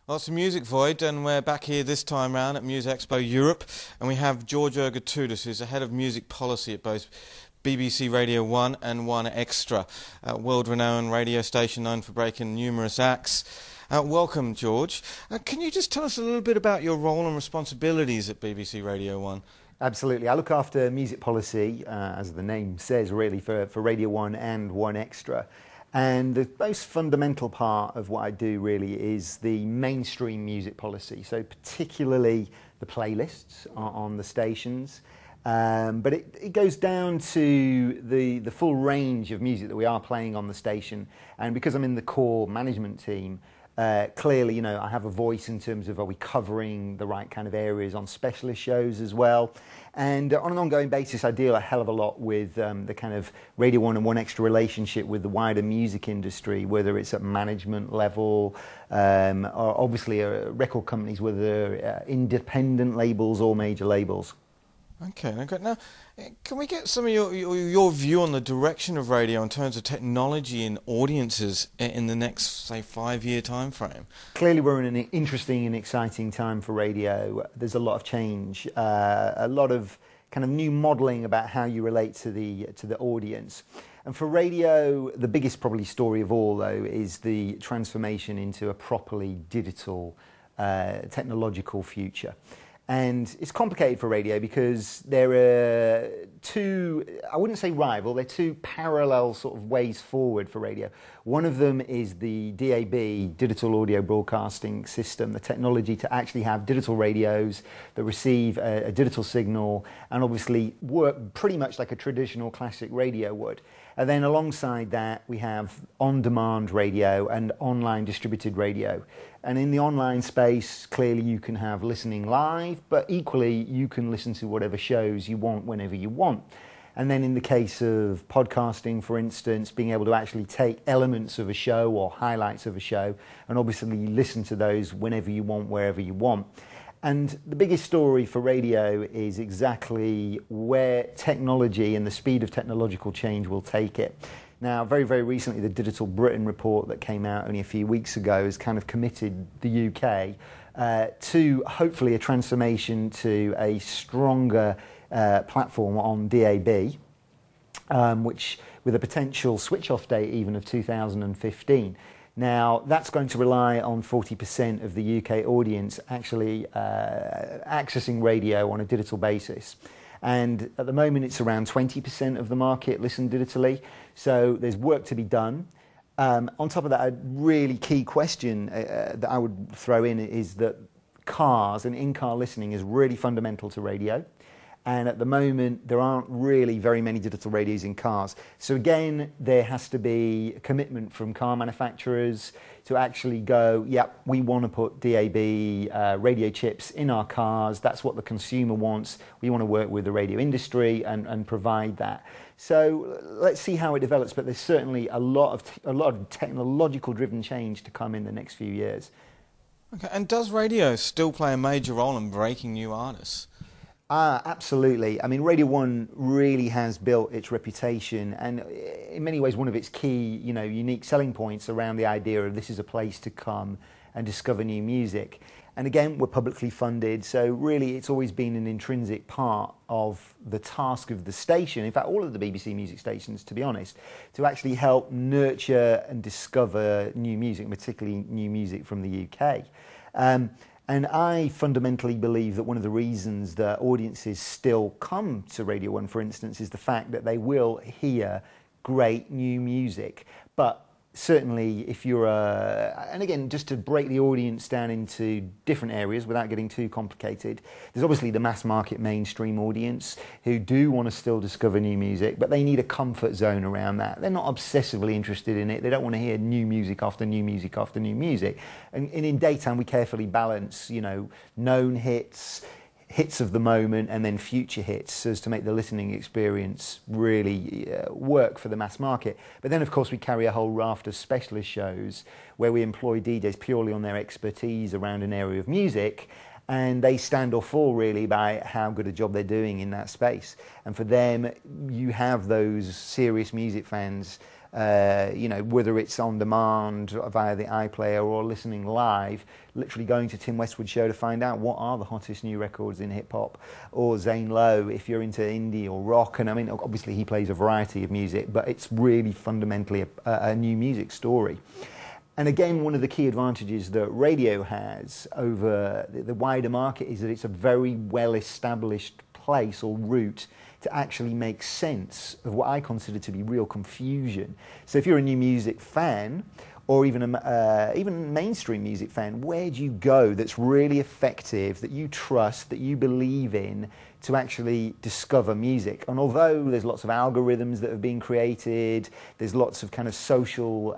Well, it's a Music Void, and we're back here this time round at Music Expo Europe, and we have George Ergatourdis, who's the head of music policy at both BBC Radio 1 and 1 Extra, a world-renowned radio station known for breaking numerous acts. Welcome, George. Can you just tell us a little bit about your role and responsibilities at BBC Radio 1? Absolutely. I look after music policy, as the name says, really, for Radio 1 and 1 Extra. And the most fundamental part of what I do really is the mainstream music policy, so particularly the playlists on the stations. But it goes down to the full range of music that we are playing on the station. And because I'm in the core management team, clearly, I have a voice in terms of are we covering the right kind of areas on specialist shows as well. And on an ongoing basis, I deal a hell of a lot with the kind of Radio 1 and 1 Extra relationship with the wider music industry, whether it's at management level, or obviously record companies, whether independent labels or major labels. Okay, now can we get some of your view on the direction of radio in terms of technology and audiences in the next, say, 5-year time frame? Clearly we're in an interesting and exciting time for radio. There's a lot of change, a lot of kind of new modelling about how you relate to the audience. And for radio, the biggest probably story of all, though, is the transformation into a properly digital technological future. And it's complicated for radio because there are two, I wouldn't say rival, they're two parallel sort of ways forward for radio. One of them is the DAB, digital audio broadcasting system, the technology to actually have digital radios that receive a digital signal and obviously work pretty much like a traditional classic radio would. And then alongside that, we have on-demand radio and online distributed radio. And in the online space, clearly you can have listening live, but equally you can listen to whatever shows you want whenever you want. And then in the case of podcasting, for instance, being able to actually take elements of a show or highlights of a show and obviously listen to those whenever you want, wherever you want. And the biggest story for radio is exactly where technology and the speed of technological change will take it. Now, very, very recently, the Digital Britain report that came out only a few weeks ago has kind of committed the UK to hopefully a transformation to a stronger platform on DAB, which with a potential switch-off date even of 2015. Now, that's going to rely on 40% of the UK audience actually accessing radio on a digital basis. And at the moment, it's around 20% of the market listen digitally. So there's work to be done. On top of that, a really key question that I would throw in is that cars and in-car listening is really fundamental to radio. And at the moment, there aren't really very many digital radios in cars. So again, there has to be a commitment from car manufacturers to actually go, yep, we want to put DAB radio chips in our cars. That's what the consumer wants. We want to work with the radio industry and provide that. So let's see how it develops. But there's certainly a lot of technological-driven change to come in the next few years. Okay, and does radio still play a major role in breaking new artists? Absolutely. I mean, Radio 1 really has built its reputation and in many ways one of its key, unique selling points around the idea of this is a place to come and discover new music. And again, we're publicly funded, so really it's always been an intrinsic part of the task of the station, in fact all of the BBC music stations to be honest, to actually help nurture and discover new music, particularly new music from the UK. And I fundamentally believe that one of the reasons that audiences still come to Radio 1, for instance, is the fact that they will hear great new music. But certainly if you're and again, just to break the audience down into different areas without getting too complicated, there's obviously the mass market mainstream audience who do want to still discover new music, but they need a comfort zone around that. They're not obsessively interested in it. They don't want to hear new music after new music after new music. And in daytime, we carefully balance, known hits of the moment and then future hits so as to make the listening experience really work for the mass market. But then of course we carry a whole raft of specialist shows where we employ DJs purely on their expertise around an area of music, and they stand or fall really by how good a job they're doing in that space. And for them, you have those serious music fans whether it's on demand via the iPlayer or listening live, literally going to Tim Westwood's show to find out what are the hottest new records in hip-hop, or Zane Lowe if you're into indie or rock. And I mean, obviously he plays a variety of music, but it's really fundamentally a new music story. And again, one of the key advantages that radio has over the wider market is that it's a very well-established place or route to actually make sense of what I consider to be real confusion. So if you're a new music fan, or even mainstream music fan, where do you go that's really effective, that you trust, that you believe in, to actually discover music? And although there's lots of algorithms that have been created, there's lots of kind of social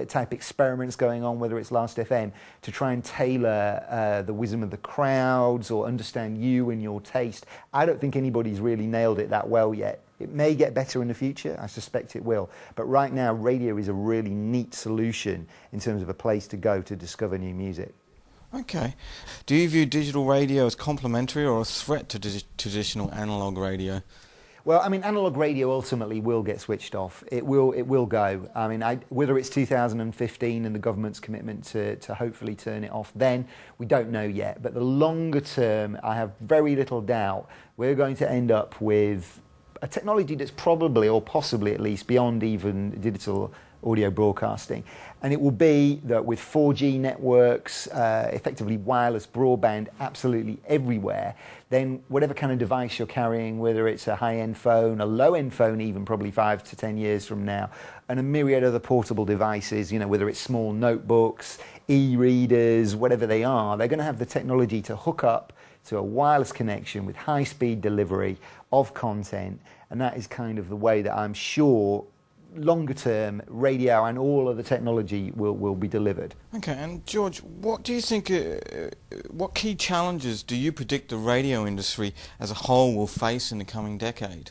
type experiments going on, whether it's Last.fm, to try and tailor the wisdom of the crowds or understand you and your taste, I don't think anybody's really nailed it that well yet. It may get better in the future, I suspect it will. But right now, radio is a really neat solution in terms of a place to go to discover new music. Okay. Do you view digital radio as complementary or a threat to traditional analogue radio? Well, I mean, analogue radio ultimately will get switched off. It will go. I mean, whether it's 2015 and the government's commitment to hopefully turn it off then, we don't know yet. But the longer term, I have very little doubt we're going to end up with a technology that's probably, or possibly at least, beyond even digital audio broadcasting. And it will be that with 4G networks, effectively wireless broadband absolutely everywhere, then whatever kind of device you're carrying, whether it's a high-end phone, a low-end phone even probably 5 to 10 years from now, and a myriad of other portable devices, whether it's small notebooks, e-readers, whatever they are, they're going to have the technology to hook up to a wireless connection with high-speed delivery of content, and that is kind of the way that I'm sure longer term radio and all of the technology will be delivered. Okay, and George, what do you think, what key challenges do you predict the radio industry as a whole will face in the coming decade?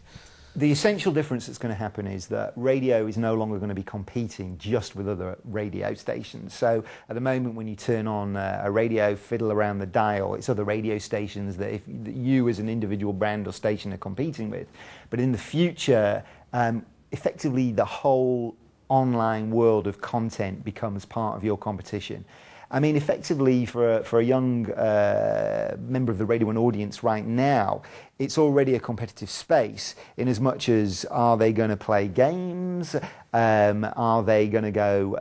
The essential difference that's going to happen is that radio is no longer going to be competing just with other radio stations. So at the moment when you turn on a radio, fiddle around the dial, it's other radio stations that that you as an individual brand or station are competing with. But in the future, effectively the whole online world of content becomes part of your competition. I mean, effectively, for a young member of the Radio 1 audience right now, it's already a competitive space in as much as, are they going to play games? Are they going to go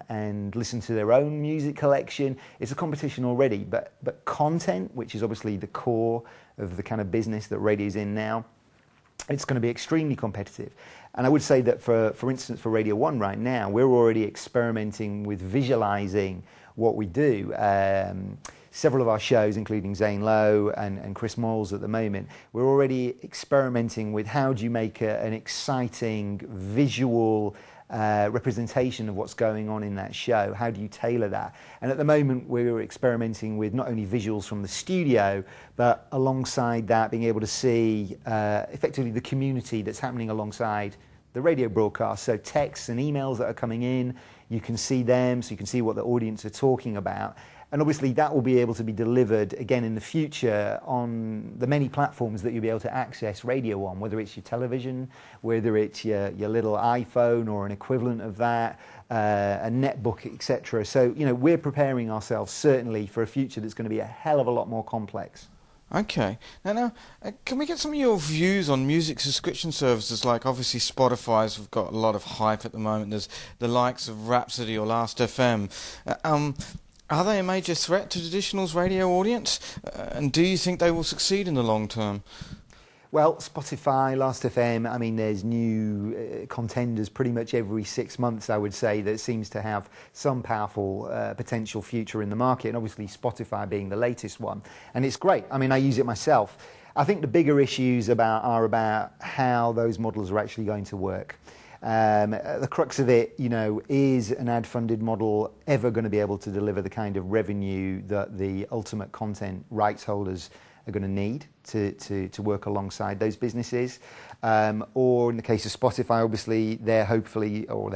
and listen to their own music collection? It's a competition already, but content, which is obviously the core of the kind of business that radio's in now, it's going to be extremely competitive. And I would say that, for instance, for Radio 1 right now, we're already experimenting with visualizing what we do. Several of our shows, including Zane Lowe and Chris Moyles at the moment, we're already experimenting with how do you make an exciting visual representation of what's going on in that show. How do you tailor that? And at the moment we're experimenting with not only visuals from the studio, but alongside that being able to see effectively the community that's happening alongside the radio broadcast. So texts and emails that are coming in, you can see them, so you can see what the audience are talking about. And obviously that will be able to be delivered again in the future on the many platforms that you'll be able to access radio on, whether it's your television, whether it's your little iPhone or an equivalent of that, a netbook, etc. So, we're preparing ourselves certainly for a future that's going to be a hell of a lot more complex. Okay. Now, can we get some of your views on music subscription services? Like, obviously, Spotify's got a lot of hype at the moment. There's the likes of Rhapsody or Last.fm. Are they a major threat to traditional's radio audience? And do you think they will succeed in the long term? Well, Spotify, Last.fm, I mean, there's new contenders pretty much every 6 months, I would say, that seems to have some powerful potential future in the market, and obviously Spotify being the latest one. And it's great. I mean, I use it myself. I think the bigger issues are about how those models are actually going to work. The crux of it, is an ad-funded model ever going to be able to deliver the kind of revenue that the ultimate content rights holders are going to need to work alongside those businesses? Or in the case of Spotify, obviously, they're hopefully, or